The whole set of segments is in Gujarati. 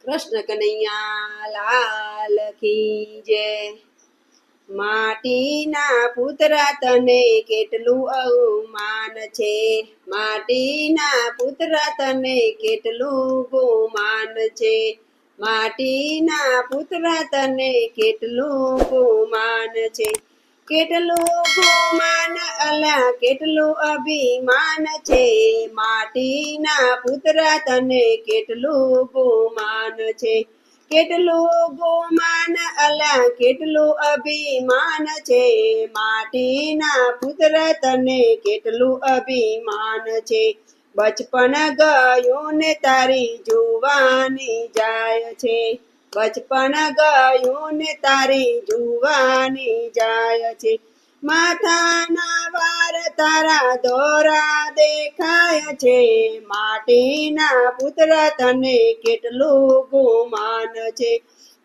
કૃષ્ણ કનૈયા લાલ કી જય। માટીના પુતરા તને કેટલું અવમાન છે, માટીના પુતરા તને કેટલું ગુમાન છે, માટીના પુતરા તને કેટલું ગુમાન છે, કેટલું ગુમાન અલ્યા કેટલું અભિમાન છે, માટીના પુતરા તને કેટલું ગુમાન છે, કેટલું ગુમાન અલ્યા કેટલું અભિમાન છે, માટીના પુતરા તને કેટલું અભિમાન છે, બચપન ગયું ને તારી જુવાની જાય છે, બચપન ગયું ને તારી જુવાની જાય છે, માથાના વાર તારા દોરા દેખાય છે, માટીના પુતરા તને કેટલું ગુમાન છે,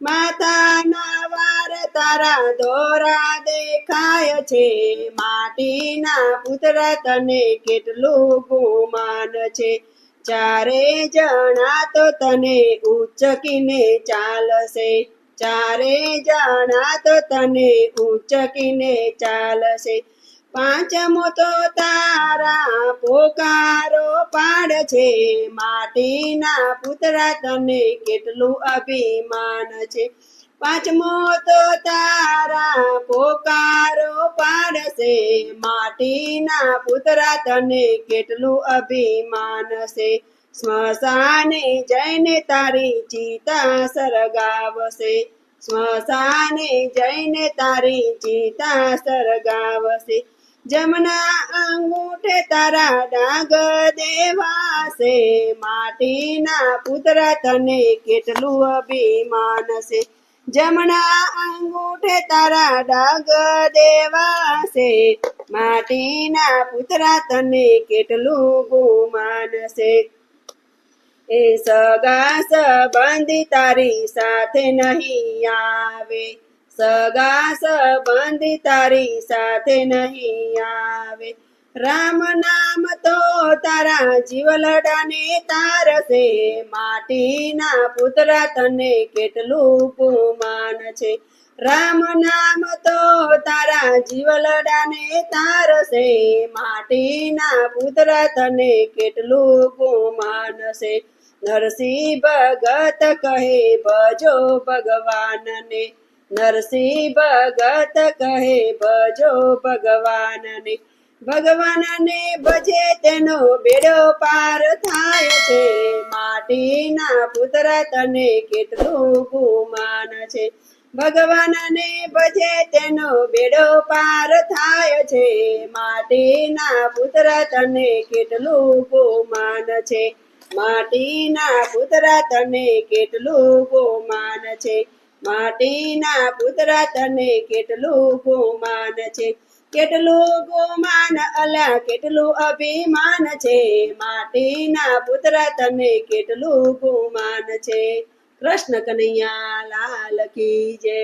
માથાના વાર તારા દોરા દેખાય છે, માટીના પુતરા તને કેટલું ગુમાન છે, ચારે જણા તો તને ઉચકીને ચાલશે, ચારે જણા તો તને ઉચકીને ચાલશે, પાંચમો તો તારા પોકારો પાડશે, માટીના પુતરા તને કેટલું અભિમાન છે, પાંચમો તો તારા પોકારો પાડશે, માટીના પુતરા તને કેટલું અભિમાન છે, સ્મશાને જઈને તારી ચિતા સળગાવશે, સ્મશાને જઈને તારી ચિતા સળગાવશે, જમણા અંગૂઠે તારા ડાઘ દેવાશે, માટીના પુતરા તને કેટલું અભિમાન છે, જમણા અંગૂઠે તારા ડાઘ દેવાશે, માટીના પુતરા તને કેટલું ગુમાન છે, એ સગા સંબંધી તારી સાથે નહીં આવે, સગા સંબંધી તારી સાથે નહીં આવે, રામ નામ તો તારા જીવલડાને તારશે, માટીના પુતરા તને કેટલું ગુમાન છે, રામ નામ તો તારા જીવલડાને તારશે, માટીના પુતરા તને કેટલું ગુમાન છે, નરસિંહ ભગત કહે ભજો ભગવાનને, નરસિંહ ભગત કહે ભજો ભગવાનને, ભગવાનને ભજે તેનો બેડો પાર થાય છે, માટીના પુતરા તને કેટલું ગુમાન છે, ભગવાનને ભજે તેનો બેડો પાર થાય છે, માટીના પુતરા તને કેટલું ગુમાન છે, માટીના પુતરા તને કેટલું ગુમાન છે, માટીના પુતરા તને કેટલું ગુમાન છે, કેટલું ગુમાન અલ્યા કેટલું અભિમાન છે, માટીના પુતરા તને કેટલું ગુમાન છે। કૃષ્ણ કનૈયા લાલ કી જય।